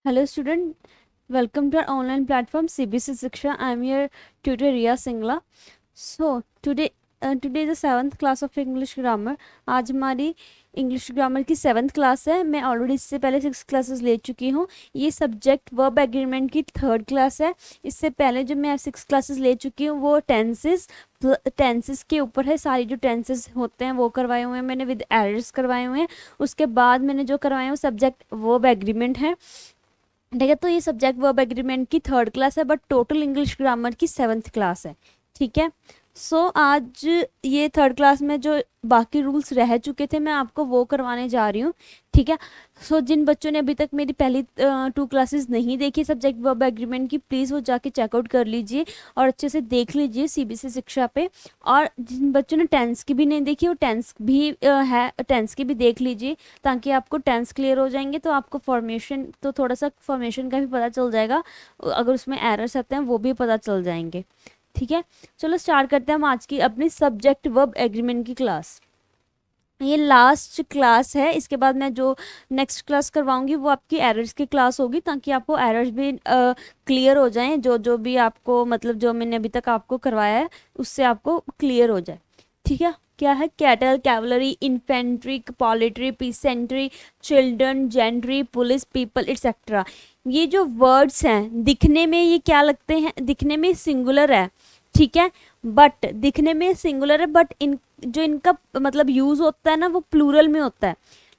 Hello student, welcome to our online platform CBC Shiksha. I am your tutor Riya Singla. So today is the 7th class of English grammar. आज हमारी English grammar की 7th class है. मैं already इससे पहले 6 classes ले चुकी हूँ. ये सब्जेक्ट वर्ब एग्रीमेंट की 3rd क्लास है. इससे पहले जो मैं 6 क्लासेस ले चुकी हूँ वो टेंसेस के ऊपर है. सारी जो टेंसेस होते हैं वो करवाए हुए हैं मैंने, विद एरर्स करवाए हुए हैं. उसके बाद मैंने जो करवाए हैं वो सब्जेक्ट वर्ब एग्रीमेंट है. ठीक है, तो ये सब्जेक्ट वर्ब एग्रीमेंट की 3rd क्लास है, बट टोटल इंग्लिश ग्रामर की 7th क्लास है. ठीक है, आज ये 3rd क्लास में जो बाकी रूल्स रह चुके थे मैं आपको वो करवाने जा रही हूँ. ठीक है, जिन बच्चों ने अभी तक मेरी पहली 2 क्लासेस नहीं देखी सब्जेक्ट वर्ब एग्रीमेंट की, प्लीज़ वो जाके चेकआउट कर लीजिए और अच्छे से देख लीजिए CBC शिक्षा पे. और जिन बच्चों ने टेंस की भी नहीं देखी वो टेंस की भी देख लीजिए, ताकि आपको टेंस क्लियर हो जाएंगे. तो आपको फॉर्मेशन थोड़ा सा फॉर्मेशन का भी पता चल जाएगा, अगर उसमें एरर्स आते हैं वो भी पता चल जाएंगे. ठीक है, चलो स्टार्ट करते हैं हम आज की अपनी सब्जेक्ट वर्ब एग्रीमेंट की क्लास. ये लास्ट क्लास है, इसके बाद मैं जो नेक्स्ट क्लास करवाऊंगी वो आपकी एरर्स की क्लास होगी, ताकि आपको एरर्स भी क्लियर हो जाएं. जो भी आपको मतलब जो मैंने अभी तक आपको करवाया है उससे आपको क्लियर हो जाए. ठीक है, क्या है? Cattle, cavalry, infantry, poultry, peasantry, children, gentry, police, people, etcetera. ये जो वर्ड्स हैं दिखने में ये क्या लगते हैं? दिखने में सिंगुलर है. ठीक है, बट दिखने में सिंगुलर है, बट इनका मतलब यूज होता है ना वो प्लूरल में होता है.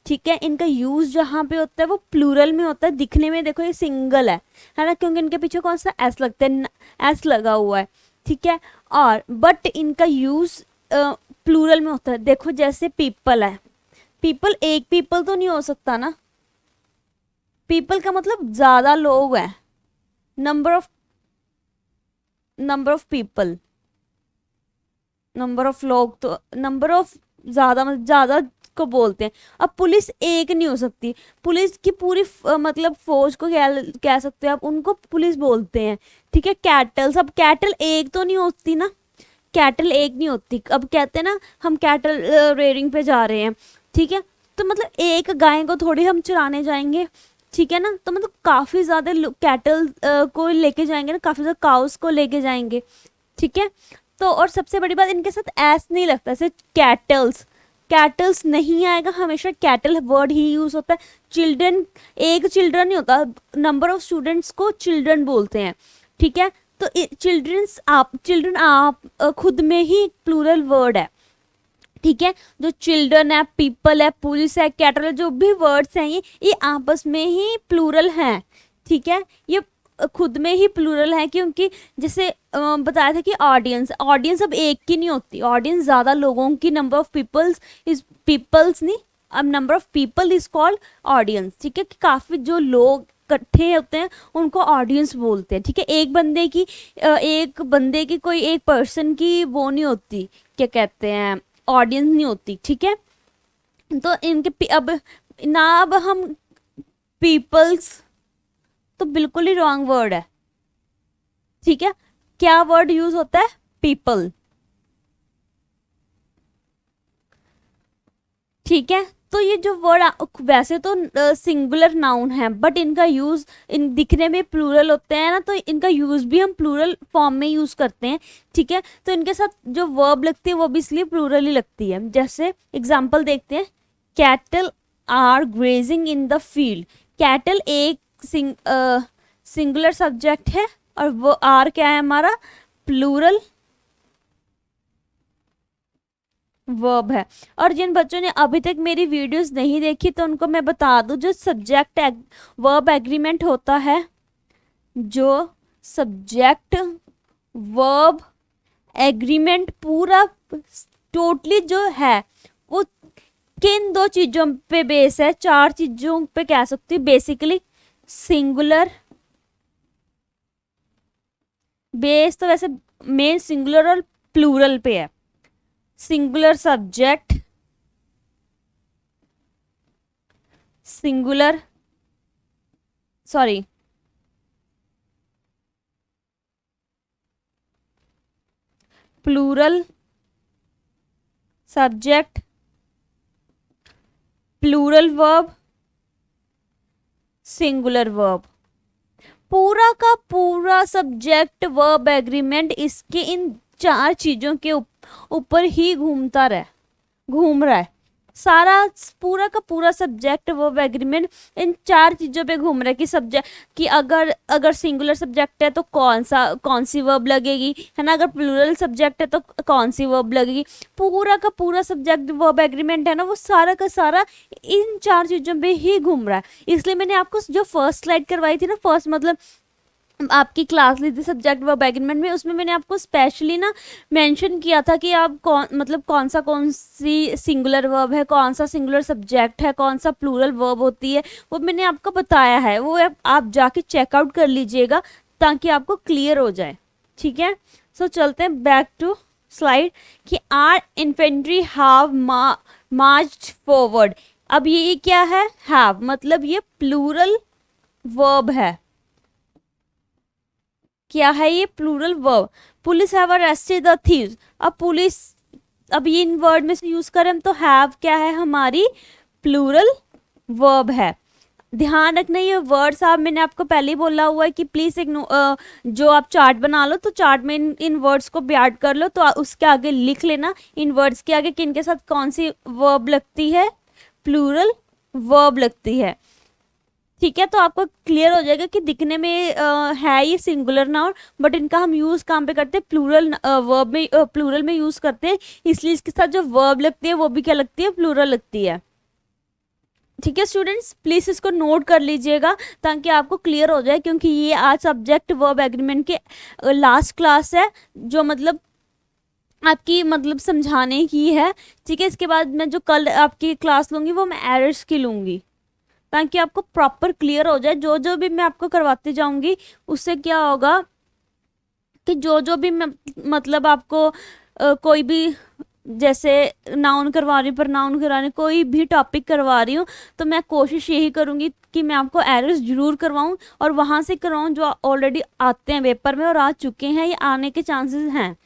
ठीक है, इनका यूज जहाँ पे होता है वो प्लूरल में होता है. दिखने में देखो ये सिंगल है ना, क्योंकि इनके पीछे कौन सा एस लगता है, एस लगा हुआ है. ठीक है, और बट इनका यूज प्लूरल में होता है. देखो जैसे पीपल है, पीपल एक पीपल तो नहीं हो सकता ना. पीपल का मतलब ज्यादा लोग है, number of people, number of लोग, तो नंबर ऑफ ज्यादा मतलब ज्यादा को बोलते हैं. अब पुलिस एक नहीं हो सकती, पुलिस की पूरी मतलब फौज को कह सकते हैं आप, उनको पुलिस बोलते हैं. ठीक है, कैटल, सब कैटल एक तो नहीं होती ना, कैटल एक नहीं होती. अब कहते हैं ना हम कैटल रेयरिंग पे जा रहे हैं. ठीक है, तो मतलब एक गाय को थोड़ी हम चराने जाएंगे. ठीक है ना, तो मतलब काफी ज्यादा कैटल को लेके जाएंगे ना, काफी ज्यादा काउस को लेके जाएंगे. ठीक है, तो और सबसे बड़ी बात इनके साथ एस नहीं लगता, जैसे कैटल्स नहीं आएगा, हमेशा कैटल वर्ड ही यूज होता है. चिल्ड्रन, एक चिल्ड्रन नहीं होता, नंबर ऑफ स्टूडेंट्स को चिल्ड्रन बोलते हैं. ठीक है, तो चिल्ड्रन आप खुद में ही प्लूरल वर्ड है. ठीक है, जो चिल्ड्रन है, पीपल है, पुलिस है, कैटल है, जो भी वर्ड्स हैं ये आपस में ही प्लूरल हैं. ठीक है, ये खुद में ही प्लूरल है, क्योंकि जैसे बताया था कि ऑडियंस अब एक की नहीं होती, ऑडियंस ज्यादा लोगों की, नंबर ऑफ पीपल्स नहीं, अब number of people is called audience. ठीक है, कि काफी जो लोग इकट्ठे होते हैं उनको ऑडियंस बोलते हैं. ठीक है, एक बंदे की कोई एक पर्सन की वो नहीं होती, क्या कहते हैं, ऑडियंस नहीं होती. ठीक है, तो इनके अब हम पीपल्स तो बिल्कुल ही रॉन्ग वर्ड है. ठीक है, क्या वर्ड यूज होता है? पीपल. ठीक है, तो ये जो वर्ड वैसे तो सिंगुलर नाउन है, बट इनका यूज इन दिखने में प्लूरल होते हैं ना, तो इनका यूज भी हम प्लूरल फॉर्म में यूज करते हैं. ठीक है, तो इनके साथ जो वर्ब लगती है वो भी इसलिए प्लूरल ही लगती है. जैसे एग्जाम्पल देखते हैं, cattle are grazing in the field. Cattle एक सिंगुलर सब्जेक्ट है, और वो आर क्या है हमारा? प्लूरल वर्ब है. और जिन बच्चों ने अभी तक मेरी वीडियोस नहीं देखी तो उनको मैं बता दूं, जो सब्जेक्ट वर्ब एग्रीमेंट होता है, जो सब्जेक्ट वर्ब एग्रीमेंट पूरा टोटली जो है वो किन 2 चीजों पे बेस है, 4 चीजों पे कह सकती हूँ बेसिकली. सिंगुलर बेस तो वैसे मेन सिंगुलर और प्लूरल पे है. Singular subject, singular sorry plural subject, plural verb, singular verb. पूरा का पूरा सब्जेक्ट वर्ब एग्रीमेंट इसके इन 4 चीजों के ऊपर ही घूम रहा है। सारा पूरा का पूरा सब्जेक्ट वर्ब एग्रीमेंट इन 4 चीजों पे घूम रहा है कि सब्जेक्ट कि अगर सिंगुलर सब्जेक्ट है तो कौन सी वर्ब लगेगी, है ना, अगर प्लूरल सब्जेक्ट है तो कौन सी वर्ब लगेगी। पूरा का पूरा सब्जेक्ट वर्ब एग्रीमेंट है ना, वो सारा का सारा इन 4 चीजों पे ही घूम रहा है। इसलिए मैंने आपको जो फर्स्ट स्लाइड करवाई थी ना, फर्स्ट मतलब आपकी क्लास ली थी सब्जेक्ट वर्ब एग्रीमेंट में, उसमें मैंने आपको स्पेशली ना मेंशन किया था कि आप कौन सी सिंगुलर वर्ब है, कौन सा सिंगुलर सब्जेक्ट है, कौन सा प्लूरल वर्ब होती है, वो मैंने आपको बताया है। वो आप जाके चेकआउट कर लीजिएगा ताकि आपको क्लियर हो जाए, ठीक है। सो चलते हैं बैक टू स्लाइड कि our infantry have marched forward. अब ये क्या है, हैव मतलब ये प्लूरल वर्ब है। क्या है ये, plural verb. Police have arrested the thieves. अब पुलिस, अब ये इन वर्ड में से यूज करें तो हैव क्या है, हमारी प्लूरल वर्ब है। ध्यान रखना ये वर्ड्स आप, मैंने आपको पहले ही बोला हुआ है कि प्लीज जो आप चार्ट बना लो तो चार्ट में इन वर्ड्स को याद कर लो, तो उसके आगे लिख लेना इन वर्ड्स के आगे किन के साथ कौन सी वर्ब लगती है, प्लूरल वर्ब लगती है, ठीक है। तो आपको क्लियर हो जाएगा कि दिखने में है ये सिंगुलर नाउन, बट इनका हम यूज कहाँ पे करते हैं, प्लूरल वर्ब में, प्लूरल में यूज करते हैं। इसलिए इसके साथ जो वर्ब लगती है वो भी क्या लगती है, प्लूरल लगती है, ठीक है। स्टूडेंट्स प्लीज इसको नोट कर लीजिएगा ताकि आपको क्लियर हो जाए, क्योंकि ये आज सब्जेक्ट वर्ब एग्रीमेंट के लास्ट क्लास है जो मतलब आपकी मतलब समझाने की है, ठीक है। इसके बाद मैं जो कल आपकी क्लास लूंगी वो मैं एरर्स की लूंगी ताकि आपको प्रॉपर क्लियर हो जाए। जो जो भी मैं आपको करवाती जाऊंगी उससे क्या होगा कि जो भी मैं मतलब आपको कोई भी जैसे नाउन करवा रही हूँ, प्रनाउन करवा रही हूँ, कोई भी टॉपिक करवा रही हूँ, तो मैं कोशिश यही करूँगी कि मैं आपको एरर्स जरूर करवाऊँ और वहाँ से करवाऊँ जो ऑलरेडी आते हैं पेपर में और आ चुके हैं, ये आने के चांसेस हैं,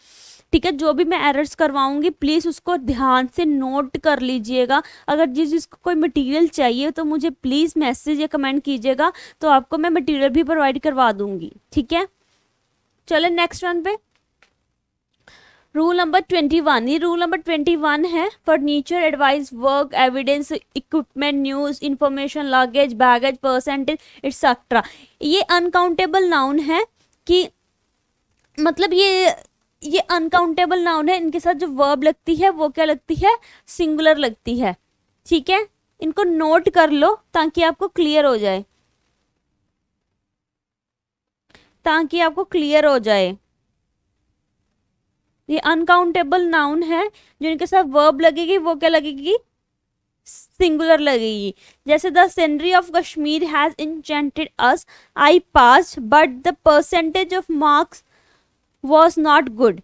ठीक है। जो भी मैं एरर्स करवाऊंगी प्लीज़ उसको ध्यान से नोट कर लीजिएगा। अगर जिसको कोई मटेरियल चाहिए तो मुझे प्लीज़ मैसेज या कमेंट कीजिएगा, तो आपको मैं मटेरियल भी प्रोवाइड करवा दूंगी, ठीक है। चले नेक्स्ट वन पे, रूल नंबर 21। ये रूल नंबर 21 है, furniture, advice, work, evidence, equipment, news, information, luggage, baggage, percentage etcetera. ये अनकाउंटेबल नाउन है कि मतलब ये अनकाउंटेबल नाउन है, इनके साथ जो वर्ब लगती है वो क्या लगती है, सिंगुलर लगती है, ठीक है। इनको नोट कर लो ताकि आपको क्लियर हो जाए, ताकि आपको क्लियर हो जाए। ये अनकाउंटेबल नाउन है, जो इनके साथ वर्ब लगेगी वो क्या लगेगी, सिंगुलर लगेगी। जैसे the scenery of Kashmir has enchanted us, I pass but the percentage of marks was not good,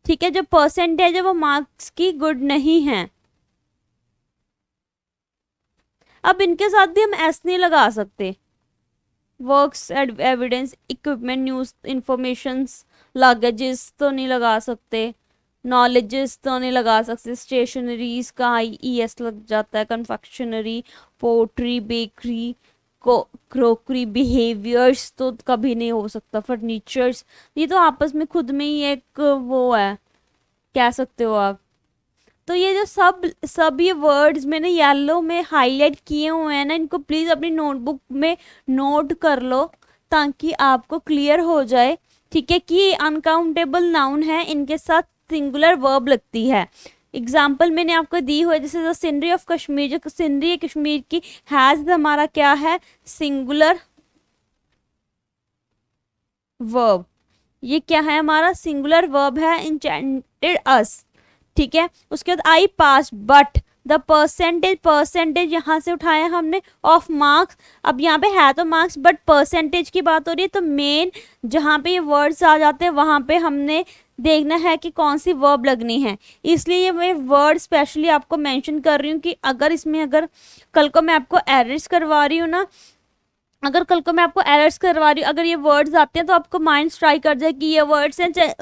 ठीक है। जो परसेंटेज है वो मार्क्स की गुड नहीं है। अब इनके साथ भी हम एस नहीं लगा सकते, works, evidence, equipment, news, information, luggages तो नहीं लगा सकते, नॉलेजेस तो नहीं लगा सकते, स्टेशनरीज का ई एस लग जाता है, confectionery, pottery, bakery, crockery, behaviours तो कभी नहीं हो सकता, फर्नीचर्स ये तो आपस में खुद में ही एक वो है, कह सकते हो आप। तो ये जो सब ये वर्ड्स मैंने येलो में हाईलाइट किए हुए हैं ना, इनको प्लीज अपनी नोटबुक में नोट कर लो ताकि आपको क्लियर हो जाए, ठीक है, कि अनकाउंटेबल नाउन है, इनके साथ सिंगुलर वर्ब लगती है। एग्जाम्पल मैंने आपको दी हुई है, जैसे द सीनरी ऑफ कश्मीर, जो सीनरी है कश्मीर की, हैज हमारा क्या है, सिंगुलर वर्ब। ये क्या है, हमारा सिंगुलर वर्ब है, इंचेंटेड अस, ठीक है। उसके बाद आई पास बट द परसेंटेज यहाँ से उठाया हमने ऑफ मार्क्स। अब यहाँ पे है तो मार्क्स बट परसेंटेज की बात हो रही है, तो मेन जहाँ पे ये वर्ड्स आ जाते हैं वहाँ पे हमने देखना है कि कौन सी वर्ब लगनी है। इसलिए ये मैं वर्ड स्पेशली आपको मेंशन कर रही हूँ कि अगर कल को मैं आपको एरर्स करवा रही हूँ ना, अगर ये वर्ड्स आते हैं तो आपको माइंड स्ट्राइक कर जाए कि ये वर्ड्स हैं।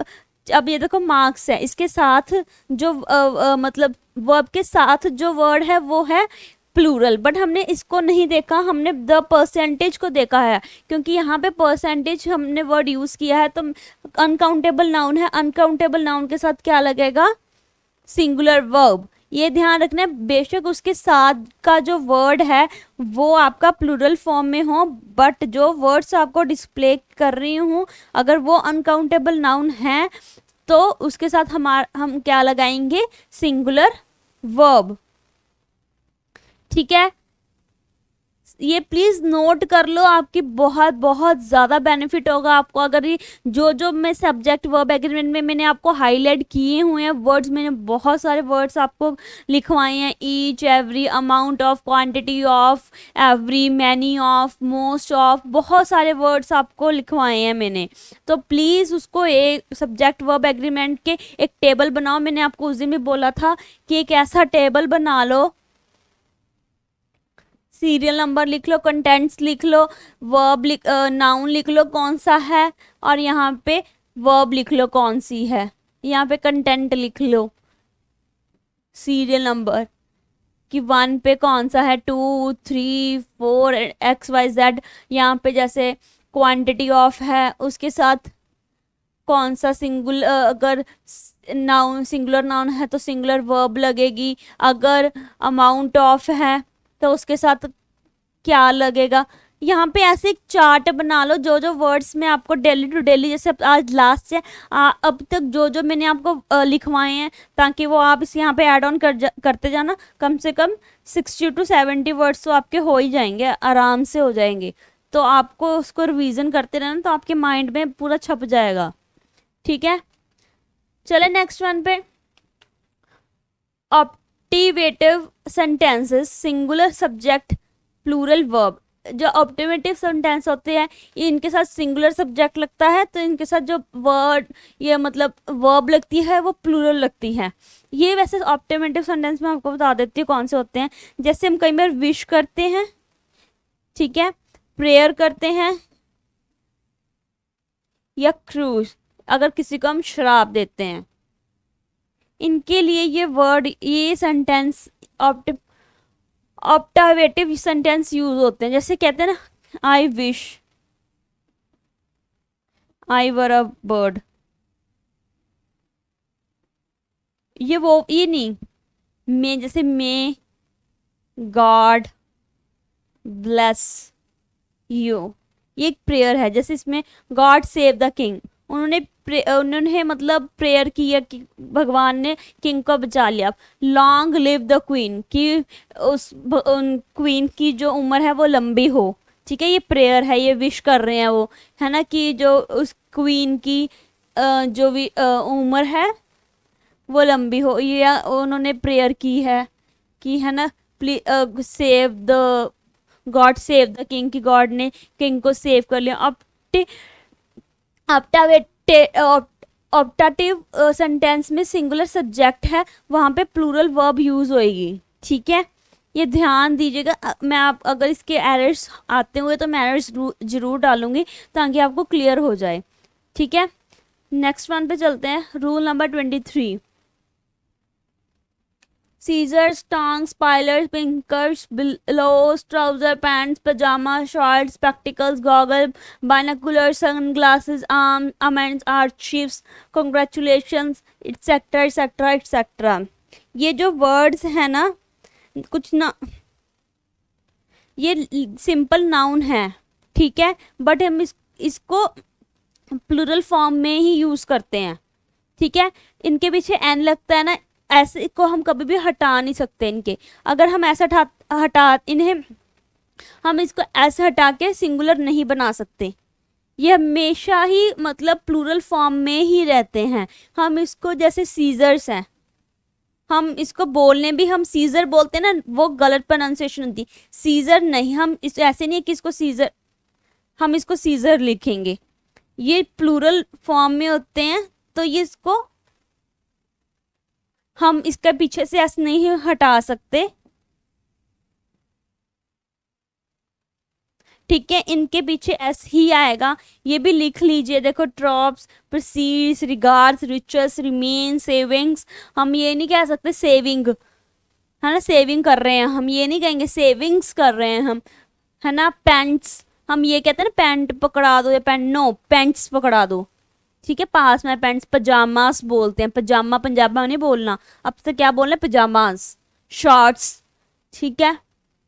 अब ये देखो मार्क्स है, इसके साथ जो मतलब वर्ब के साथ जो वर्ड है वो है प्लूरल, बट हमने इसको नहीं देखा, हमने द परसेंटेज को देखा है, क्योंकि यहाँ पे परसेंटेज हमने वर्ड यूज किया है, तो अनकाउंटेबल नाउन है, अनकाउंटेबल नाउन के साथ क्या लगेगा, सिंगुलर वर्ब। ये ध्यान रखना है, बेशक उसके साथ का जो वर्ड है वो आपका प्लूरल फॉर्म में हो, बट जो वर्ड्स आपको डिस्प्ले कर रही हूँ अगर वो अनकाउंटेबल नाउन है तो उसके साथ हम क्या लगाएंगे, सिंगुलर वर्ब। ठीक है, ये प्लीज नोट कर लो, आपकी बहुत बहुत ज़्यादा बेनिफिट होगा आपको अगर ये जो मैं सब्जेक्ट वर्ब एग्रीमेंट में मैंने आपको हाईलाइट किए हुए हैं वर्ड्स, मैंने बहुत सारे वर्ड्स आपको लिखवाए हैं, each, every, amount of, quantity of, every, many of, most of, बहुत सारे वर्ड्स आपको लिखवाए हैं मैंने। तो प्लीज़ उसको एक सब्जेक्ट वर्ब एग्रीमेंट के एक टेबल बनाओ, मैंने आपको उस दिन भी बोला था कि एक ऐसा टेबल बना लो, सीरियल नंबर लिख लो, कंटेंट्स लिख लो, वर्ब नाउन लिख लो कौन सा है, और यहाँ पे वर्ब लिख लो कौन सी है, यहाँ पे कंटेंट लिख लो, सीरियल नंबर कि 1 पे कौन सा है, 2, 3, 4 XYZ। यहाँ पे जैसे क्वांटिटी ऑफ है उसके साथ कौन सा अगर नाउन सिंगुलर नाउन है तो सिंगुलर वर्ब लगेगी, अगर अमाउंट ऑफ है तो उसके साथ क्या लगेगा। यहाँ पे ऐसे एक चार्ट बना लो, जो जो वर्ड्स में आपको डेली टू डेली, जैसे आज लास्ट है अब तक जो मैंने आपको लिखवाए हैं, ताकि वो आप इस यहाँ पे ऐड ऑन करते जाना, कम से कम 60 to 70 वर्ड्स तो आपके हो ही जाएंगे, आराम से हो जाएंगे। तो आपको उसको रिवीजन करते रहना, तो आपके माइंड में पूरा छप जाएगा। ठीक है, चले नेक्स्ट वन पे, optative sentences, singular subject plural verb. जो ऑप्टिवेटिव सेंटेंस होते हैं इनके साथ सिंगुलर सब्जेक्ट लगता है, तो इनके साथ जो वर्ड ये मतलब वर्ब लगती है वो प्लूरल लगती है। ये वैसे ऑप्टिवेटिव सेंटेंस में आपको बता देती हूँ कौन से होते हैं। जैसे हम कई बार विश करते हैं, ठीक है, प्रेयर करते हैं, या क्रूज, अगर किसी को हम श्राप देते हैं, इनके लिए ये वर्ड, ये सेंटेंस ऑप्टिवेटिव सेंटेंस यूज होते हैं। जैसे कहते हैं ना, I wish I were a bird, ये नहीं, मैं जैसे मैं गॉड ब्लेस यू, ये एक प्रेयर है। जैसे इसमें गॉड सेव द किंग, उन्होंने मतलब प्रेयर किया कि भगवान ने किंग को बचा लिया। लॉन्ग लिव द क्वीन, कि उस क्वीन की जो उम्र है वो लंबी हो। ठीक है, ये प्रेयर है, ये विश कर रहे हैं वो, है ना, कि जो उस क्वीन की जो भी उम्र है वो लंबी हो, ये उन्होंने प्रेयर की है कि, है ना, save the God save the king, कि गॉड ने किंग को सेव कर लिया। ऑप्टेटिव सेंटेंस में सिंगुलर सब्जेक्ट है, वहां पे प्लूरल वर्ब यूज होएगी। ठीक है, ये ध्यान दीजिएगा। मैं आप अगर इसके एरर्स आते हुए तो मैं एरर्स जरूर डालूंगी ताकि आपको क्लियर हो जाए। ठीक है, नेक्स्ट वन पे चलते हैं, rule number 23। Scissors, tongs, pliers, pincers, bellows, trouser, pants, pyjama, shorts, spectacles, goggle, binocular, sunglasses, arms, archives, congratulations, etcetera etcetera etcetera. ये जो वर्ड्स है ना, कुछ ना, ये सिंपल नाउन है, ठीक है, बट हम इसको प्लूरल फॉर्म में ही यूज करते हैं। ठीक है, इनके पीछे एन लगता है ना, ऐसे को हम कभी भी हटा नहीं सकते इनके। अगर हम ऐसा हटा इन्हें, हम इसको ऐसे हटा के सिंगुलर नहीं बना सकते, ये हमेशा ही मतलब प्लूरल फॉर्म में ही रहते हैं। हम इसको जैसे सीजर्स हैं, हम इसको बोलने भी हम सीजर बोलते हैं ना, वो गलत प्रोनाउंसिएशन होती, सीजर नहीं, हम इस ऐसे नहीं है कि इसको सीजर, हम इसको सीजर लिखेंगे, ये प्लूरल फॉर्म में होते हैं, तो ये इसको हम इसके पीछे से ऐसे नहीं हटा सकते। ठीक है, इनके पीछे एस ही आएगा, ये भी लिख लीजिए। देखो, troops, proceeds, regards, riches, remain, savings, हम ये नहीं कह सकते सेविंग, है ना, सेविंग कर रहे हैं हम, ये नहीं कहेंगे सेविंग्स कर रहे हैं हम, है ना। पैंट्स, हम ये कहते हैं ना पैंट पकड़ा दो या पैंट, नो पैंट्स पकड़ा दो, ठीक है। पास में पैंट्स, पजामास बोलते हैं, पजामा पंजाबा नहीं बोलना, अब तो क्या बोलना है, पजामास, शॉर्ट्स, ठीक है।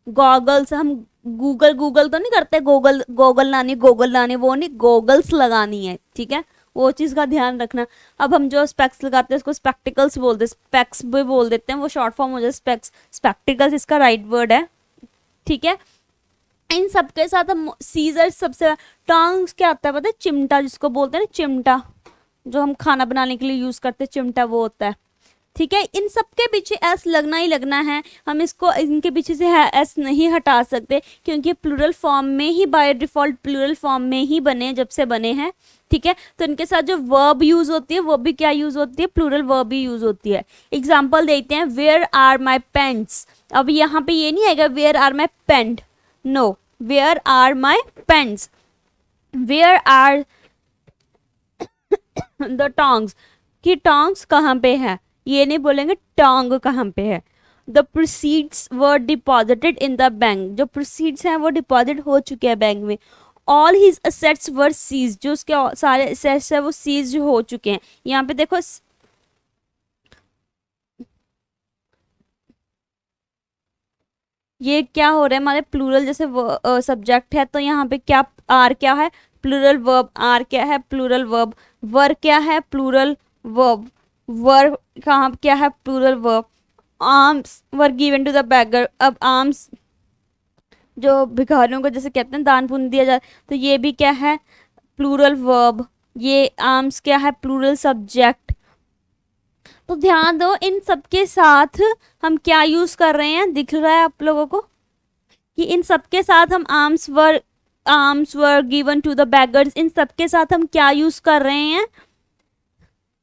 गॉगल्स, हम गूगल गूगल तो नहीं करते, गोगल गोगल लानी, वो नहीं, गोगल्स लगानी है, ठीक है, वो चीज का ध्यान रखना। अब हम जो स्पेक्स लगाते हैं उसको स्पेक्टिकल्स बोलते हैं, स्पेक्स भी बोल देते हैं, वो शॉर्ट फॉर्म हो जाए स्पेक्स, स्पेक्टिकल्स इसका राइट वर्ड है, ठीक है। इन सबके साथ हम सीजर, सबसे टॉन्ग्स क्या आता है पता है, चिमटा जिसको बोलते हैं ना, चिमटा जो हम खाना बनाने के लिए यूज करते हैं, चिमटा वो होता है, ठीक है। इन सबके पीछे एस लगना ही लगना है, हम इसको इनके पीछे से एस नहीं हटा सकते, क्योंकि प्लूरल फॉर्म में ही, बाय डिफॉल्ट प्लूरल फॉर्म में ही बने, जब से बने हैं, ठीक है। तो इनके साथ जो वर्ब यूज होती है वो भी क्या यूज होती है, प्लूरल वर्ब भी यूज होती है। एग्जाम्पल देते हैं, वेयर आर माई पेंट्स, अब यहाँ पे ये नहीं आएगा where are my pant, no, where are my pants, where are the tongs, कि टोंग्स कहाँ पे है, ये नहीं बोलेंगे टोंग कहाँ पे है। The proceeds were deposited in the bank, जो प्रोसीड्स हैं वो डिपॉजिट हो चुके हैं बैंक में। ऑल हिज असेट्स वर सीज, जो उसके सारे असेट्स है वो सीज हो चुके हैं। यहाँ पे देखो, ये क्या हो रहा है हमारे प्लूरल, जैसे सब्जेक्ट है तो यहाँ पे क्या, आर क्या है, प्लूरल वर्ब, आर क्या है, प्लूरल वर्ब, वर क्या है, प्लूरल वर्ब, वर कहाँ क्या है, plural verb. Arms were given to the beggar, अब आर्म्स जो भिखारियों को जैसे कहते हैं दान पुण्य दिया जाता, तो ये भी क्या है, प्लूरल वर्ब, ये आर्म्स क्या है, प्लूरल सब्जेक्ट। तो ध्यान दो, इन सबके साथ हम क्या यूज कर रहे हैं, दिख रहा है आप लोगों को कि इन सबके साथ हम arms were given to the beggars, इन सबके साथ हम क्या यूज कर रहे हैं,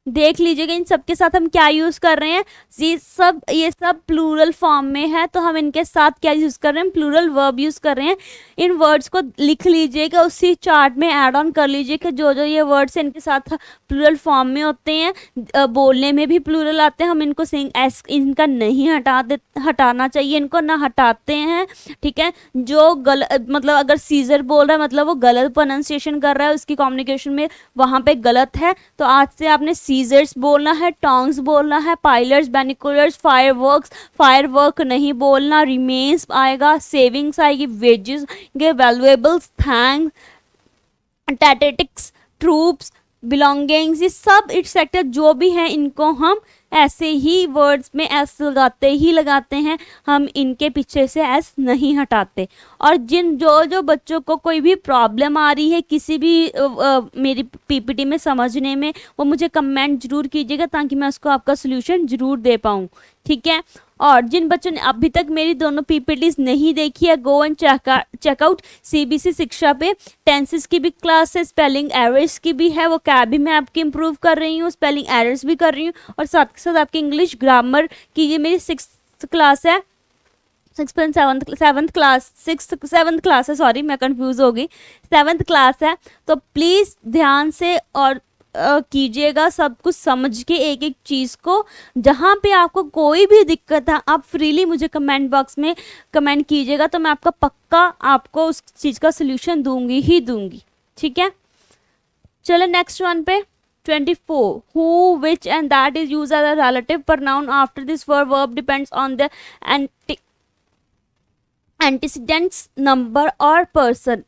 देख लीजिएगा इन सबके साथ हम क्या यूज कर रहे हैं, ये सब प्लूरल फॉर्म में है, तो हम इनके साथ क्या यूज कर रहे हैं, प्लूरल वर्ब यूज कर रहे हैं। इन वर्ड्स को लिख लीजिएगा, उसी चार्ट में ऐड ऑन कर लीजिएगा, जो जो ये वर्ड्स इनके साथ प्लूरल फॉर्म में होते हैं, बोलने में भी प्लूरल आते हैं, हम इनको इनका नहीं हटाना चाहिए, इनको ना हटाते हैं, ठीक है। जो मतलब अगर सीजर बोल रहा है मतलब वो गलत प्रोनाउंसिएशन कर रहा है, उसकी कम्युनिकेशन में वहां पे गलत है, तो आज से आपने सीजर्स बोलना है, टोंग्स बोलना है, पाइलर्स, बैनिकुलर्स, फायरवर्क नहीं बोलना, रिमेन्स आएगा, सेविंग्स आएगी, wages, valuables, thanks, tactics, troops, belongings, ये सब एक्सेट्रा जो भी हैं इनको हम ऐसे ही वर्ड्स में एस लगाते हैं, हम इनके पीछे से एस नहीं हटाते। और जो बच्चों को कोई भी प्रॉब्लम आ रही है किसी भी मेरी पीपीटी में समझने में, वो मुझे कमेंट जरूर कीजिएगा, ताकि मैं उसको आपका सोल्यूशन जरूर दे पाऊँ, ठीक है। और जिन बच्चों ने अभी तक मेरी दोनों पीपीटीज नहीं देखी है, गो एंड चेकआउट सीबीएसई शिक्षा पे, टेंसेस की भी क्लास है, स्पेलिंग एरर्स की भी है, वो क्या भी मैं आपकी इम्प्रूव कर रही हूँ, स्पेलिंग एरर्स भी कर रही हूँ, और साथ के साथ आपकी इंग्लिश ग्रामर की ये मेरी 6th क्लास है, 7th क्लास है, सॉरी मैं कंफ्यूज हो गई, 7th क्लास है। तो प्लीज़ ध्यान से और कीजिएगा, सब कुछ समझ के एक एक चीज़ को। जहाँ पे आपको कोई भी दिक्कत है आप फ्रीली मुझे कमेंट बॉक्स में कमेंट कीजिएगा, तो मैं आपका पक्का आपको उस चीज़ का सोल्यूशन दूंगी ही दूंगी, ठीक है। चलो नेक्स्ट वन पे 24, who, which and that is used as a relative pronoun after this verb depends on the antecedents, number or person.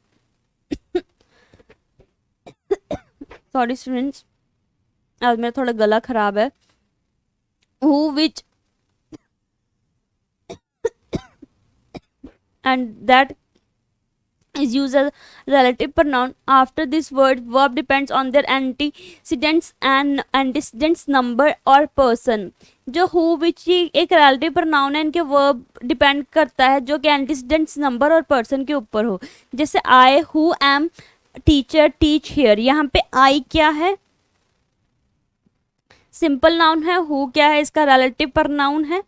Sorry students, आज मेरा थोड़ा गला खराब है। who, which and that is used as relative pronoun after this verb depends on their antecedents and antecedents, number और person। जो who which ये एक relative pronoun है, इनके verb डिपेंड करता है जो कि antecedents, number और person के ऊपर हो। जैसे I who am teacher teach here, यहाँ पे आई क्या है, सिंपल नाउन है, हु क्या है इसका रिलेटिव प्रनाउन है,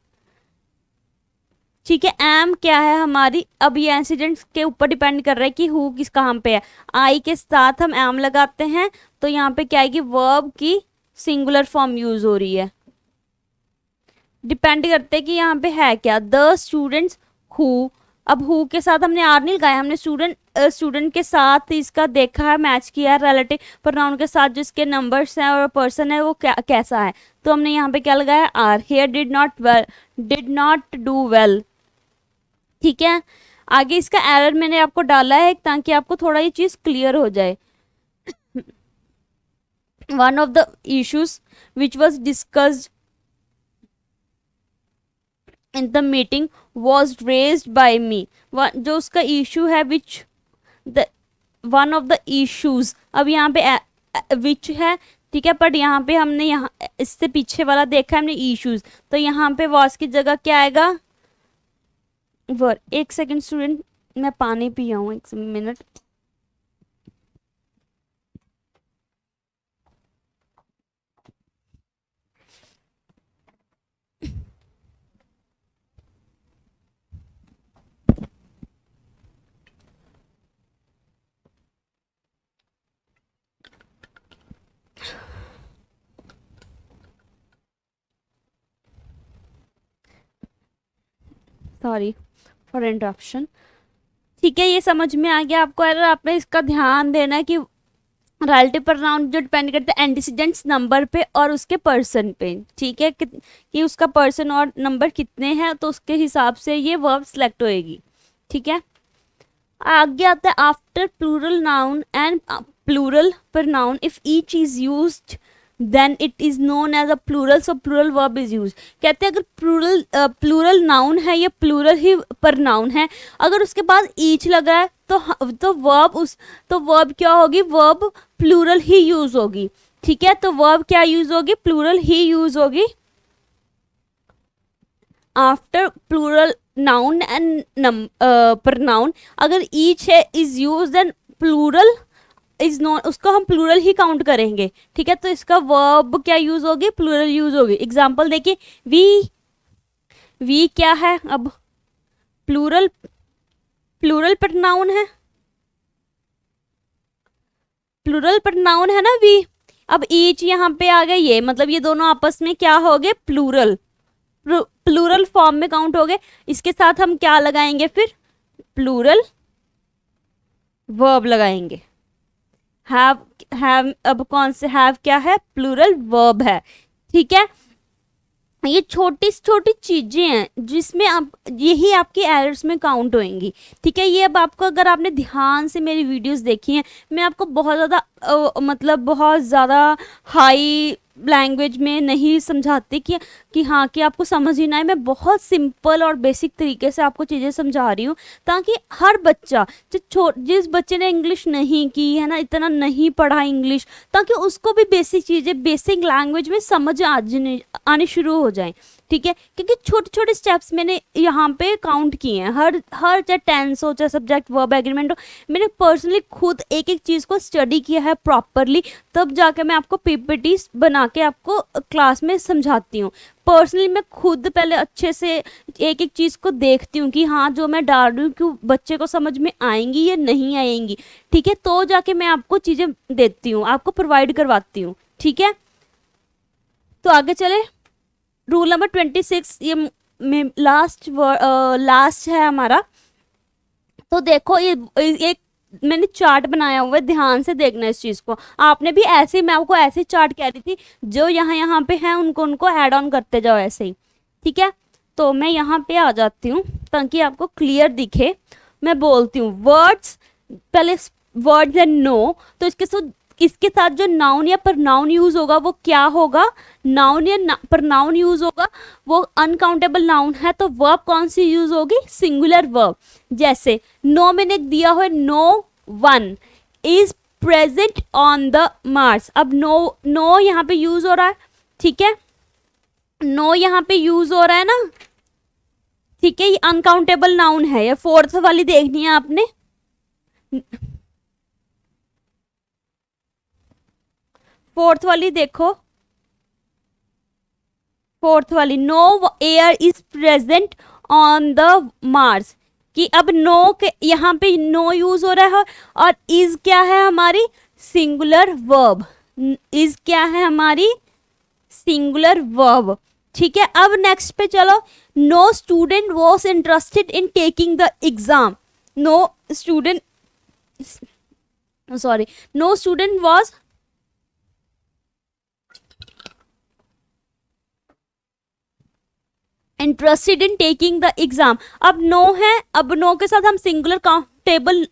ठीक है। एम क्या है हमारी, अब ये इंसिडेंट्स के ऊपर डिपेंड कर रहा है कि हु किस कहाँ पे है, आई के साथ हम एम लगाते हैं तो यहाँ पे क्या आएगी, वर्ब की सिंगुलर फॉर्म यूज हो रही है। डिपेंड करते हैं कि यहाँ पे है क्या, द स्टूडेंट्स हु, अब हु के साथ हमने आर नहीं लगाया, हमने स्टूडेंट के साथ इसका देखा है, मैच किया है रिलेटिव प्रोनाउन के साथ, जो इसके नंबर्स हैं और पर्सन है वो क्या कैसा है, तो हमने यहाँ पे क्या लगाया are. Here did not do well, ठीक है। आगे इसका एरर मैंने आपको डाला है ताकि आपको थोड़ा ये चीज क्लियर हो जाए। One of the issues which was discussed in the meeting was raised by me, जो उसका इशू है which the one of the issues, अब यहाँ पे विच है, ठीक है, बट यहाँ पे हमने यहाँ इससे पीछे वाला देखा है हमने इश्यूज, तो यहाँ पे वॉज की जगह क्या आएगा वर। एक सेकंड स्टूडेंट, मैं पानी पिया हूँ, एक मिनट। Sorry for interruption. ठीक है, ये समझ में आ गया आपको। अगर आपने इसका ध्यान देना है कि रिलेटिव प्रोनाउन जो डिपेंड करते हैं एंटीसीडेंट्स नंबर पे और उसके पर्सन पे, ठीक है, कि उसका पर्सन और नंबर कितने हैं, तो उसके हिसाब से ये वर्ब सिलेक्ट होएगी, ठीक है। आगे आता है after plural noun and plural pronoun if each is used then it is known as a plural, so plural verb is use. कहते हैं अगर प्लूरल नाउन है या प्लूरल ही प्रोनाउन है, अगर उसके पास ईच लगा है तो वर्ब क्या होगी, वर्ब प्लूरल ही यूज होगी, ठीक है। तो वर्ब क्या यूज होगी, प्लूरल ही यूज होगी after plural noun and pronoun. अगर ईच है is use then plural is not, उसको हम प्लूरल ही काउंट करेंगे, ठीक है। तो इसका वर्ब क्या यूज होगी, प्लूरल यूज होगी। एग्जांपल देखिए, वी क्या है, अब प्लूरल प्रोनाउन है, प्लूरल प्रोनाउन है ना वी। अब ईच यहाँ पे आ गए, ये मतलब ये दोनों आपस में क्या हो गए, प्लूरल फॉर्म में काउंट हो गए। इसके साथ हम क्या लगाएंगे फिर, प्लूरल वर्ब लगाएंगे। हैव अब कौन से हैव क्या है, प्लूरल वर्ब है, ठीक है। ये छोटी छोटी चीजें हैं जिसमें आप यही आपकी एरर्स में काउंट होंगी, ठीक है। ये अब आपको, अगर आपने ध्यान से मेरी वीडियोस देखी हैं, मैं आपको बहुत ज़्यादा मतलब बहुत ज़्यादा हाई लैंग्वेज में नहीं समझाती कि हाँ कि आपको समझ ही ना आए। मैं बहुत सिंपल और बेसिक तरीके से आपको चीज़ें समझा रही हूँ, ताकि हर बच्चा जिस बच्चे ने इंग्लिश नहीं की है ना, इतना नहीं पढ़ा इंग्लिश, ताकि उसको भी बेसिक चीज़ें बेसिक लैंग्वेज में समझ आनी शुरू हो जाए, ठीक है। क्योंकि छोटे छोटे स्टेप्स मैंने यहाँ पे काउंट किए हैं, हर चाहे टेंस हो, चाहे सब्जेक्ट वर्ब एग्रीमेंट हो, मैंने पर्सनली खुद एक एक चीज़ को स्टडी किया है प्रॉपरली, तब जाके मैं आपको पीपीटी बना के आपको क्लास में समझाती हूँ। पर्सनली मैं खुद पहले अच्छे से एक एक चीज़ को देखती हूँ कि हाँ जो मैं डाल रही हूँ कि बच्चे को समझ में आएंगी या नहीं आएंगी, ठीक है। तो जाके मैं आपको चीज़ें देती हूँ, आपको प्रोवाइड करवाती हूँ, ठीक है। तो आगे चले, रूल नंबर 26, ये लास्ट है हमारा। तो देखो ये एक मैंने चार्ट बनाया हुआ है, ध्यान से देखना इस चीज़ को। आपने भी ऐसे, मैं आपको ऐसे चार्ट कह रही थी, जो यहाँ पे हैं उनको ऐड ऑन करते जाओ ऐसे ही, ठीक है। तो मैं यहाँ पे आ जाती हूँ ताकि आपको क्लियर दिखे। मैं बोलती हूँ वर्ड्स, पहले वर्ड्स एंड नो, तो इसके साथ जो नाउन या प्रनाउन यूज होगा वो क्या होगा, नाउन या प्रनाउन यूज होगा, वो अनकाउंटेबल नाउन है तो वर्ब कौन सी यूज होगी, सिंगुलर वर्ब। जैसे नो मैंने दिया हुआ, no one is present on the Mars. अब नो यहाँ पे यूज हो रहा है, ठीक है, नो यहाँ पे यूज हो रहा है ना, ठीक है। ये अनकाउंटेबल नाउन है। ये फोर्थ वाली देखनी है आपने, फोर्थ वाली देखो, फोर्थ वाली, no air is present on the Mars, कि अब नो के यहाँ पे नो यूज हो रहा है और इज क्या है हमारी, सिंगुलर वर्ब। इज क्या है हमारी, सिंगुलर वर्ब, ठीक है, अब नेक्स्ट पे चलो, no student was interested in taking the exam, no student, sorry, no student was interested in taking the exam. अब नो है, अब नो के साथ हम सिंगुलर काउंटेबल,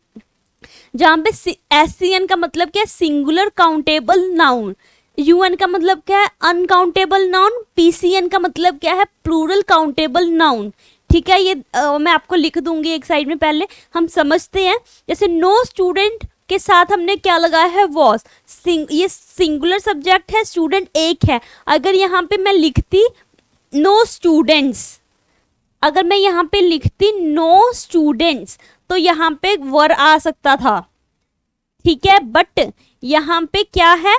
जहां पे SCN का मतलब क्या है, सिंगुलर काउंटेबल नाउन, UN का मतलब क्या है, अनकाउंटेबल नाउन, PCN का मतलब क्या है, प्लूरल काउंटेबल नाउन। ठीक है, ये मैं आपको लिख दूंगी एक साइड में, पहले हम समझते हैं। जैसे नो स्टूडेंट के साथ हमने क्या लगाया है, वॉज, ये सिंगुलर सब्जेक्ट है, स्टूडेंट एक है। अगर यहाँ पे मैं लिखती नो स्टूडेंट्स, अगर मैं यहाँ पे लिखती नो स्टूडेंट्स, तो यहाँ पे वर आ सकता था। ठीक है, बट यहाँ पे क्या है,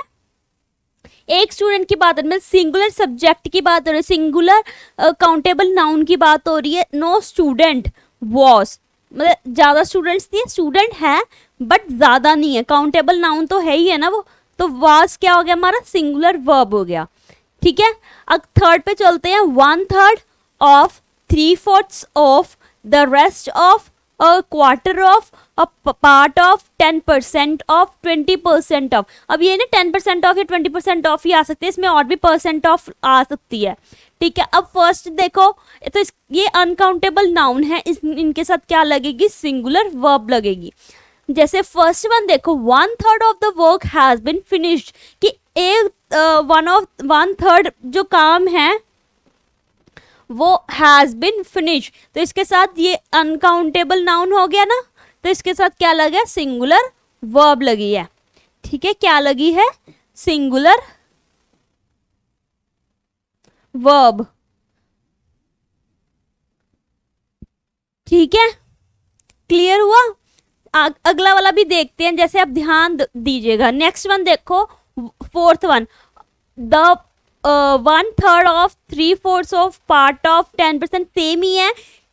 एक स्टूडेंट की बात हो रही है, सिंगुलर सब्जेक्ट की बात हो रही है, सिंगुलर काउंटेबल नाउन की बात हो रही है। नो स्टूडेंट वॉज, मतलब ज्यादा स्टूडेंट्स नहीं है, स्टूडेंट है बट ज्यादा नहीं है, काउंटेबल नाउन तो है ही है ना वो, तो वॉज क्या हो गया हमारा, सिंगुलर वर्ब हो गया। ठीक है, अब थर्ड पे चलते हैं, 1/3 of, 3/4 of, the rest of, a quarter of, a part of, 10% of, 20% of। अब ये ना 10% ऑफ या 20% ऑफ ही आ सकती है, इसमें और भी % ऑफ आ सकती है। ठीक है, अब फर्स्ट देखो, तो ये अनकाउंटेबल नाउन है, इनके साथ क्या लगेगी, सिंगुलर वर्ब लगेगी। जैसे फर्स्ट वन देखो, 1/3 of the work has been finished, कि एक 1/3 जो काम है वो हैज बिन फिनिश, तो इसके साथ ये अनकाउंटेबल नाउन हो गया ना, तो इसके साथ क्या लगा, सिंगुलर वर्ब लगी है। ठीक है, क्या लगी है, सिंगुलर वर्ब। ठीक है, क्लियर हुआ। अगला वाला भी देखते हैं, जैसे आप ध्यान दीजिएगा। नेक्स्ट वन देखो, fourth one, the 1/3 of, 3/4 of, part of, 10%, same ही है।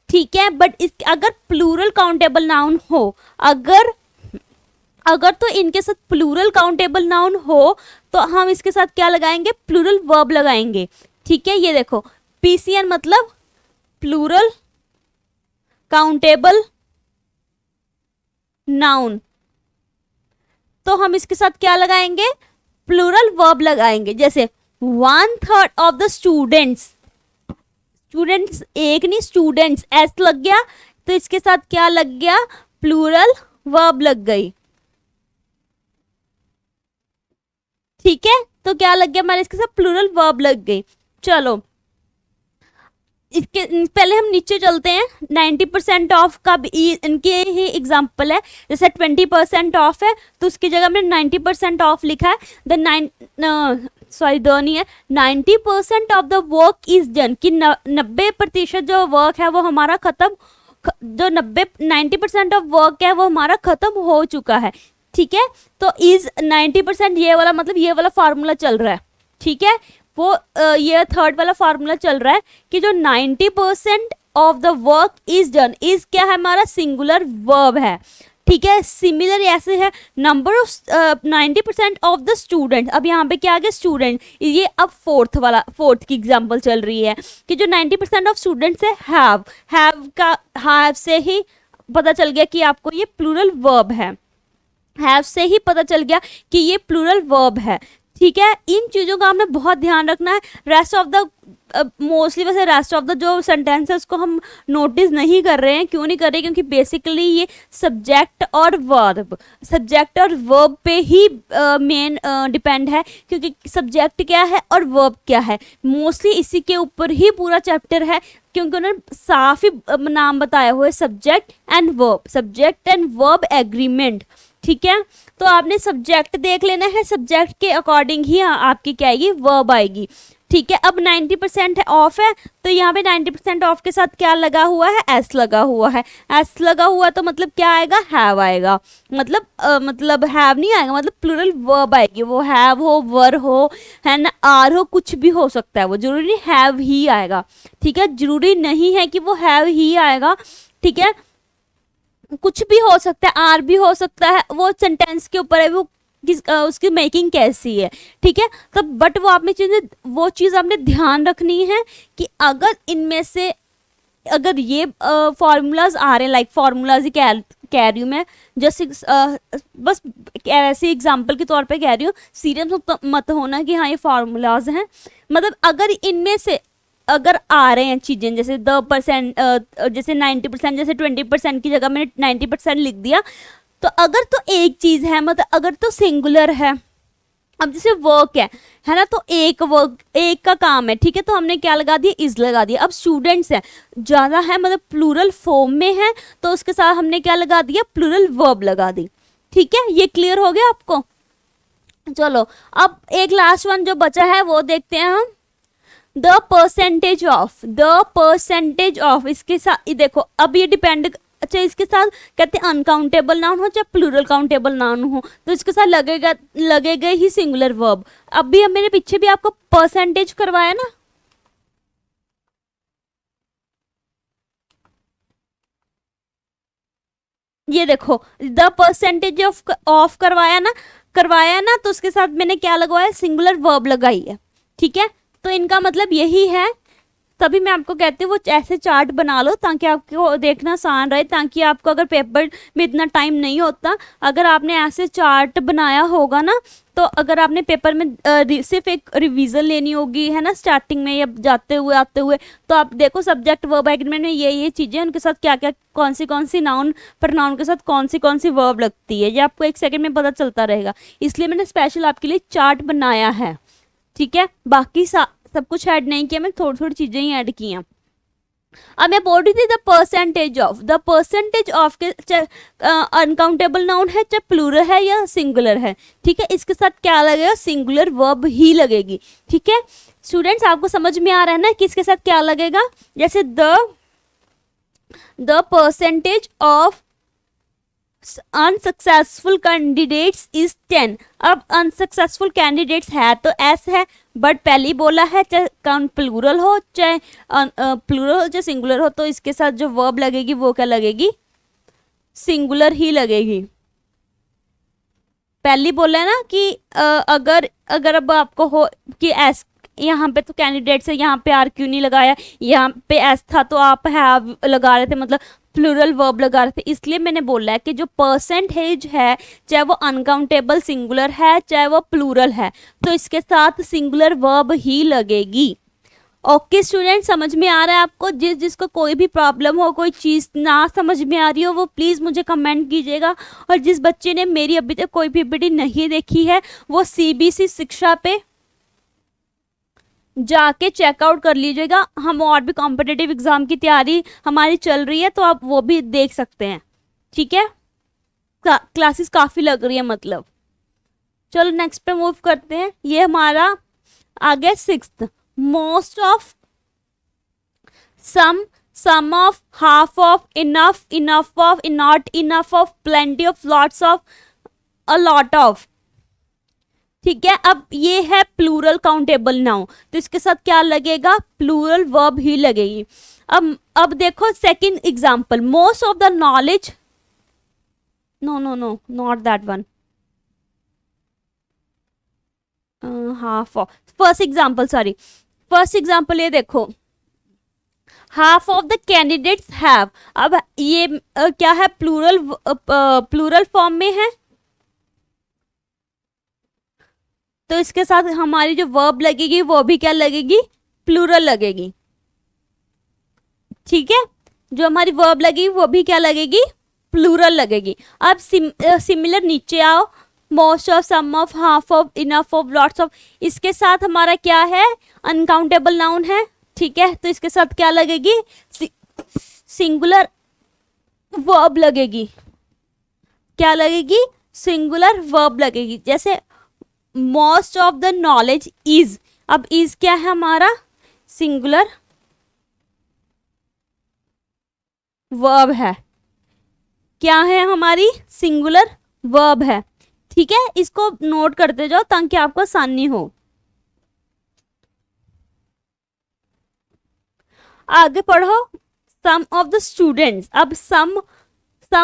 ठीक है, बट इस अगर प्लूरल काउंटेबल नाउन हो, अगर तो इनके साथ प्लूरल काउंटेबल नाउन हो, तो हम इसके साथ क्या लगाएंगे, प्लूरल वर्ब लगाएंगे। ठीक है, ये देखो, PCN मतलब प्लूरल काउंटेबल नाउन, तो हम इसके साथ क्या लगाएंगे, प्लूरल वर्ब लगाएंगे। जैसे 1/3 ऑफ द स्टूडेंट्स, स्टूडेंट्स एक नहीं, स्टूडेंट्स एस लग गया, तो इसके साथ क्या लग गया, प्लूरल वर्ब लग गई। ठीक है, तो क्या लग गया हमारे, इसके साथ प्लूरल वर्ब लग गई। चलो इसके पहले हम नीचे चलते हैं। 90% ऑफ का भी इनके ही एग्जाम्पल है। जैसे 20% ऑफ है, तो उसकी जगह में 90% ऑफ लिखा है। The 90% of the work is done, कि 90% जो वर्क है वो हमारा खत्म, जो 90% ऑफ वर्क है वो हमारा खत्म हो चुका है। ठीक है, तो इज 90%, ये वाला मतलब ये वाला फार्मूला चल रहा है। ठीक है, वो ये थर्ड वाला फार्मूला चल रहा है कि जो 90% of the work is done, is क्या है हमारा, सिंगुलर वर्ब है। ठीक है, सिमिलर ऐसे है, number of 90% of the student, अब यहाँ पे क्या आ गया, स्टूडेंट, ये अब फोर्थ की एग्जांपल चल रही है कि जो 90% ऑफ स्टूडेंट्स है, हैव का, हैव से ही पता चल गया कि आपको ये प्लूरल वर्ब है, हैव से ही पता चल गया कि ये प्लूरल वर्ब है। ठीक है, इन चीज़ों का हमने बहुत ध्यान रखना है। रेस्ट ऑफ द मोस्टली, वैसे रेस्ट ऑफ द जो सेंटेंसेस को हम नोटिस नहीं कर रहे हैं, क्यों नहीं कर रहे, क्योंकि बेसिकली ये सब्जेक्ट और वर्ब पे ही मेन डिपेंड है, क्योंकि सब्जेक्ट क्या है और वर्ब क्या है, मोस्टली इसी के ऊपर ही पूरा चैप्टर है, क्योंकि उन्होंने साफ ही नाम बताया हुआ है, सब्जेक्ट एंड वर्ब एग्रीमेंट। ठीक है, तो आपने सब्जेक्ट देख लेना है, सब्जेक्ट के अकॉर्डिंग ही आपकी क्या आएगी, वर्ब आएगी। ठीक है, अब 90% ऑफ है, तो यहाँ पे 90% ऑफ के साथ क्या लगा हुआ है, एस लगा हुआ है। एस लगा हुआ तो मतलब क्या आएगा, हैव आएगा, मतलब हैव नहीं आएगा, मतलब प्लूरल वर्ब आएगी, वो हैव हो, वर हो, है ना, आर हो, कुछ भी हो सकता है, वो जरूरी नहीं हैव ही आएगा। ठीक है, जरूरी नहीं है कि वो हैव ही आएगा। ठीक है, कुछ भी हो सकता है, आर भी हो सकता है, वो सेंटेंस के ऊपर है, वो उसकी मेकिंग कैसी है, ठीक है। तो बट वो चीज़ आपने ध्यान रखनी है कि अगर इनमें से अगर ये फॉर्मूलाज आ रहे हैं, लाइक फॉर्मूलाज ही कह रही हूँ मैं, जस्ट बस ऐसे एग्जांपल के तौर पे कह रही हूँ, सीरियस मत होना कि हाँ ये फॉर्मूलाज हैं। मतलब अगर इनमें से अगर आ रहे हैं चीज़ें जैसे 10%, जैसे 90%, जैसे 20% की जगह मैंने 90% लिख दिया, तो अगर तो एक चीज़ है, मतलब अगर तो सिंगुलर है, अब जैसे वर्क है ना, तो एक का काम है, ठीक है, तो हमने क्या लगा दिया, इज लगा दिया। अब स्टूडेंट्स है, ज़्यादा है, मतलब प्लूरल फॉर्म में है, तो उसके साथ हमने क्या लगा दिया, प्लूरल वर्ब लगा दी, ठीक है। ये क्लियर हो गया आपको। चलो अब एक लास्ट वन जो बचा है वो देखते हैं हम, द परसेंटेज ऑफ इसके साथ देखो, अब ये डिपेंड, अच्छा इसके साथ कहते हैं अनकाउंटेबल नाउन हो चाहे प्लूरल काउंटेबल नाउन हो, तो इसके साथ लगेगा ही सिंगुलर वर्ब। अब भी मेरे पीछे भी आपको परसेंटेज करवाया ना, ये देखो द परसेंटेज ऑफ करवाया ना, तो उसके साथ मैंने क्या लगवाया, सिंगुलर वर्ब लगाई है, ठीक है। तो इनका मतलब यही है, तभी मैं आपको कहती हूँ वो ऐसे चार्ट बना लो ताकि आपको देखना आसान रहे, ताकि आपको अगर पेपर में इतना टाइम नहीं होता, अगर आपने ऐसे चार्ट बनाया होगा ना, तो अगर आपने पेपर में सिर्फ एक रिवीजन लेनी होगी है ना, स्टार्टिंग में या जाते हुए आते हुए, तो आप देखो सब्जेक्ट वर्ब एग्रीमेंट में ये चीज़ें, उनके साथ क्या क्या कौन सी नाउन प्रोनाउन के साथ कौन सी वर्ब लगती है, ये आपको एक सेकंड में पता चलता रहेगा। इसलिए मैंने स्पेशल आपके लिए चार्ट बनाया है, ठीक है। बाकी सब कुछ ऐड नहीं किया, मैं थोड़ी थोड़ी चीजें ही ऐड की हैं। अब मैं बोल रही थी द परसेंटेज ऑफ के अनकाउंटेबल नाउन है चाहे प्लूरल है या सिंगुलर है, ठीक है, इसके साथ क्या लगेगा, सिंगुलर वर्ब ही लगेगी, ठीक है। स्टूडेंट्स आपको समझ में आ रहा है ना कि इसके साथ क्या लगेगा, जैसे the percentage of unsuccessful candidates is 10। अब अनसक्सेसफुल कैंडिडेट्स है तो एस है, बट पहले बोला है चाहे प्लूरल हो चाहे सिंगुलर हो, तो इसके साथ जो वर्ब लगेगी वो क्या लगेगी, सिंगुलर ही लगेगी। पहले बोला है ना कि अगर अब आपको हो कि एस यहाँ पे तो कैंडिडेट से यहाँ पे आर क्यों नहीं लगाया, यहाँ पे एस था तो आप हैव लगा रहे थे, मतलब प्लूरल वर्ब लगा रहे थे, इसलिए मैंने बोला है कि जो परसेंटेज है चाहे वो अनकाउंटेबल सिंगुलर है चाहे वो प्लूरल है, तो इसके साथ सिंगुलर वर्ब ही लगेगी। ओके स्टूडेंट, समझ में आ रहा है आपको। जिसको कोई भी प्रॉब्लम हो, कोई चीज़ ना समझ में आ रही हो, वो प्लीज़ मुझे कमेंट कीजिएगा। और जिस बच्चे ने मेरी अभी तक कोई पीपीटी नहीं देखी है वो सीबीएसई शिक्षा पे जाके चेकआउट कर लीजिएगा। हम और भी कॉम्पिटिटिव एग्जाम की तैयारी हमारी चल रही है, तो आप वो भी देख सकते हैं, ठीक है। क्लासेस काफ़ी लग रही है मतलब। चलो नेक्स्ट पे मूव करते हैं। ये हमारा आ गया 6th, most of, some of, half of, enough of, not enough of, plenty of, lots of, a lot of, ठीक है। अब ये है प्लूरल काउंटेबल नाउन, तो इसके साथ क्या लगेगा, प्लूरल वर्ब ही लगेगी। अब देखो second example, most of the knowledge, no not that one, half of, first example ये देखो, half of the candidates have. अब ये क्या है, प्लूरल फॉर्म में है, तो इसके साथ हमारी जो वर्ब लगेगी वो भी क्या लगेगी, प्लूरल लगेगी, ठीक है। जो हमारी वर्ब लगेगी वो भी क्या लगेगी, प्लूरल लगेगी। अब सिमिलर नीचे आओ, most of, some of, half of, enough of, lots of, इसके साथ हमारा क्या है, अनकाउंटेबल नाउन है, ठीक है, तो इसके साथ क्या लगेगी, सिंगुलर वर्ब लगेगी, क्या लगेगी, सिंगुलर वर्ब लगेगी। जैसे most of the knowledge is, अब इज क्या है हमारा, सिंगुलर वर्ब है, क्या है हमारी, सिंगुलर वर्ब है, ठीक है। इसको नोट करते जाओ ताकि आपको आसानी हो। आगे पढ़ो, सम ऑफ द स्टूडेंट्स। अब सम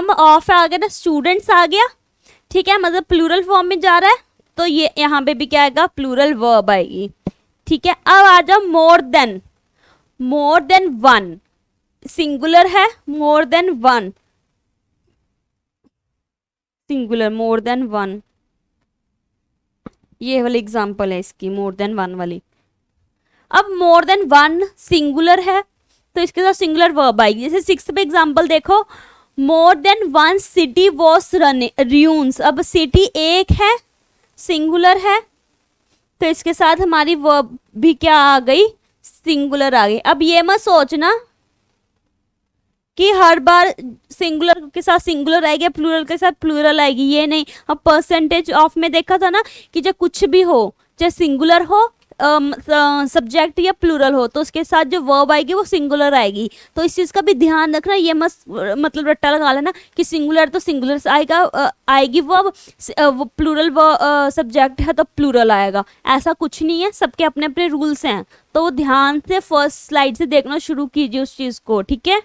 ऑफ आ गया ना, स्टूडेंट्स आ गया, ठीक है, मतलब प्लूरल फॉर्म में जा रहा है तो ये यहाँ पे भी क्या आएगा, प्लूरल वर्ब आएगी। ठीक है, अब आ जाओ more than, more than one, singular है, more than one, singular, more than one, ये वाली एग्जांपल है इसकी, मोर देन वन वाली। अब मोर देन वन सिंगुलर है तो इसके साथ सिंगुलर वर्ब आएगी। जैसे सिक्स्थ पे एग्जांपल देखो, मोर than one city was runs, अब सिटी एक है, सिंगुलर है, तो इसके साथ हमारी वर्ब भी क्या आ गई, सिंगुलर आ गई। अब ये मत सोचना कि हर बार सिंगुलर के साथ सिंगुलर आएगी, प्लूरल के साथ प्लूरल आएगी, ये नहीं। अब परसेंटेज ऑफ में देखा था ना कि जब कुछ भी हो, चाहे सिंगुलर हो सब्जेक्ट या प्लूरल हो, तो उसके साथ जो वर्ब आएगी वो सिंगुलर आएगी। तो इस चीज़ का भी ध्यान रखना, ये मत मतलब रट्टा लगा लेना कि सिंगुलर तो सिंगुलर आएगा, आएगी वर्ब, प्लूरल सब्जेक्ट है तो प्लूरल आएगा, ऐसा कुछ नहीं है। सबके अपने अपने रूल्स हैं, तो वो ध्यान से फर्स्ट स्लाइड से देखना शुरू कीजिए उस चीज़ को। ठीक है,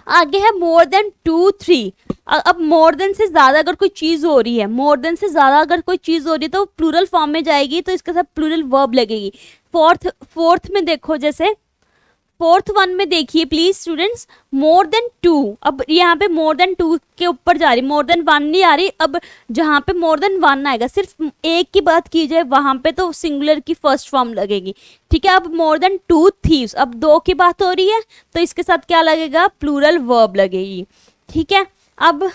आगे है मोर देन 2 3। अब मोर देन से ज्यादा अगर कोई चीज हो रही है, मोर देन से ज्यादा अगर कोई चीज हो रही है तो प्लूरल फॉर्म में जाएगी, तो इसके साथ प्लूरल वर्ब लगेगी। फोर्थ में देखो, जैसे फोर्थ वन में देखिए प्लीज स्टूडेंट्स, मोर देन 2, अब यहाँ पे मोर देन 2 के ऊपर जा रही, मोर देन 1 नहीं आ रही। अब जहाँ पे मोर देन 1 आएगा, सिर्फ एक की बात की जाए वहां पे तो सिंगुलर की फर्स्ट फॉर्म लगेगी। ठीक है, अब मोर देन 2 थीव्स, अब 2 की बात हो रही है तो इसके साथ क्या लगेगा, प्लूरल वर्ब लगेगी। ठीक है, अब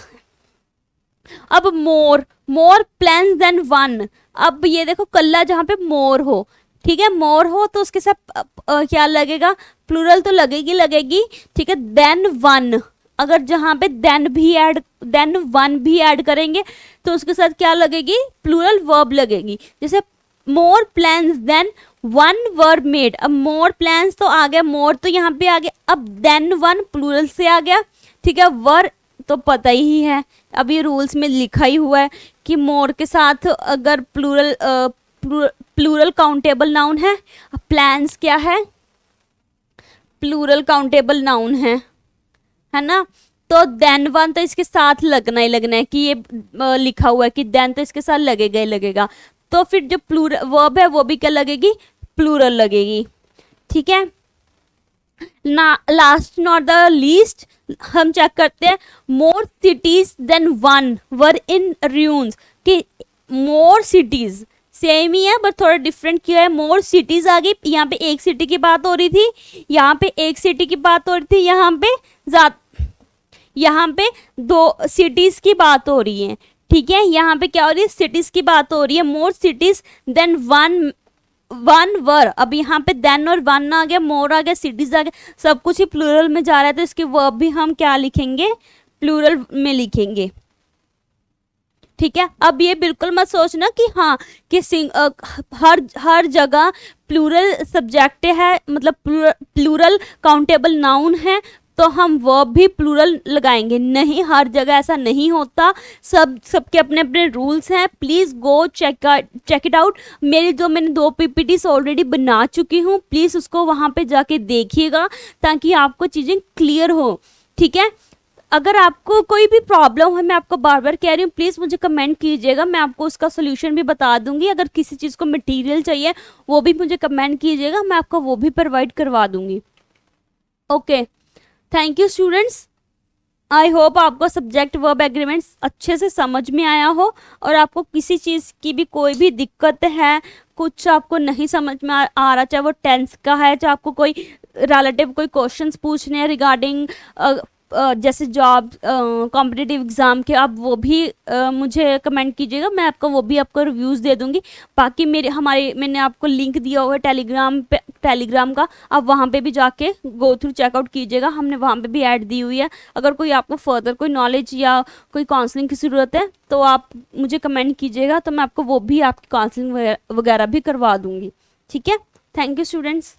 मोर प्लान्स देन 1, अब ये देखो कल्ला जहाँ पे मोर हो, ठीक है, मोर हो तो उसके साथ क्या लगेगा, प्लूरल तो लगेगी। ठीक है, देन 1, अगर जहाँ पे देन 1 भी ऐड करेंगे तो उसके साथ क्या लगेगी, प्लूरल वर्ब लगेगी। जैसे मोर प्लान्स देन 1 वर मेड, अब मोर प्लान्स तो आ गया, मोर तो यहाँ पे आ गया, अब देन 1 प्लूरल से आ गया। ठीक है, वर तो पता ही है, अब ये रूल्स में लिखा ही हुआ है कि मोर के साथ अगर प्लूरल काउंटेबल नाउन है, प्लान्स क्या है, प्लूरल काउंटेबल नाउन है ना, तो देन 1 तो इसके साथ लगना ही लगना है कि ये लिखा हुआ है कि देन तो इसके साथ लगेगा ही लगेगा, तो फिर जो प्लूरल वर्ब है वो भी क्या लगेगी, प्लूरल लगेगी। ठीक है ना, लास्ट नॉट द लीस्ट हम चेक करते हैं, मोर सिटीज देन 1 वर इन ruins, कि मोर सिटीज सेम ही है बट थोड़ा डिफरेंट किया है, मोर सिटीज आ गई, यहाँ पे एक सिटी की बात हो रही थी, यहाँ पे एक सिटी की बात हो रही थी, यहाँ पे 2 सिटीज की बात हो रही है। ठीक है, यहाँ पे क्या हो रही है, सिटीज की बात हो रही है, मोर सिटीज देन 1 वर, अब यहाँ पे देन और 1 आ गया, मोर आ गया, सिटीज आ गया, सब कुछ ही प्लूरल में जा रहा है, तो इसके वर्ब भी हम क्या लिखेंगे, प्लूरल में लिखेंगे। ठीक है, अब ये बिल्कुल मत सोचना कि हाँ कि हर जगह प्लूरल सब्जेक्ट है, मतलब प्लूरल काउंटेबल नाउन है तो हम वर्ब भी प्लूरल लगाएंगे, नहीं, हर जगह ऐसा नहीं होता, सबके अपने अपने रूल्स हैं। Please go check it out, मैंने 2 PPTs ऑलरेडी बना चुकी हूँ, प्लीज़ उसको वहाँ पे जाके देखिएगा ताकि आपको चीज़ें क्लियर हो। ठीक है, अगर आपको कोई भी प्रॉब्लम है, मैं आपको बार बार कह रही हूँ, प्लीज़ मुझे कमेंट कीजिएगा, मैं आपको उसका सोल्यूशन भी बता दूंगी। अगर किसी चीज़ को मटेरियल चाहिए वो भी मुझे कमेंट कीजिएगा, मैं आपको वो भी प्रोवाइड करवा दूंगी। Okay, thank you students, I hope आपको सब्जेक्ट वर्ब एग्रीमेंट्स अच्छे से समझ में आया हो, और आपको किसी चीज़ की भी कोई भी दिक्कत है, कुछ आपको नहीं समझ में आ रहा, चाहे वो टेंस का है, चाहे आपको कोई रिलेटिव कोई क्वेश्चंस पूछने हैं रिगार्डिंग जैसे जॉब कॉम्पिटिटिव एग्ज़ाम के, आप वो भी मुझे कमेंट कीजिएगा, मैं वो भी आपको रिव्यूज़ दे दूंगी। बाकी मैंने आपको लिंक दिया हुआ है टेलीग्राम का, आप वहाँ पे भी जाके गो थ्रू चेकआउट कीजिएगा, हमने वहाँ पे भी ऐड दी हुई है। अगर कोई आपको फर्दर कोई नॉलेज या कोई काउंसलिंग की ज़रूरत है तो आप मुझे कमेंट कीजिएगा, तो मैं आपको वो भी आपकी काउंसलिंग वगैरह भी करवा दूँगी। ठीक है, थैंक यू स्टूडेंट्स।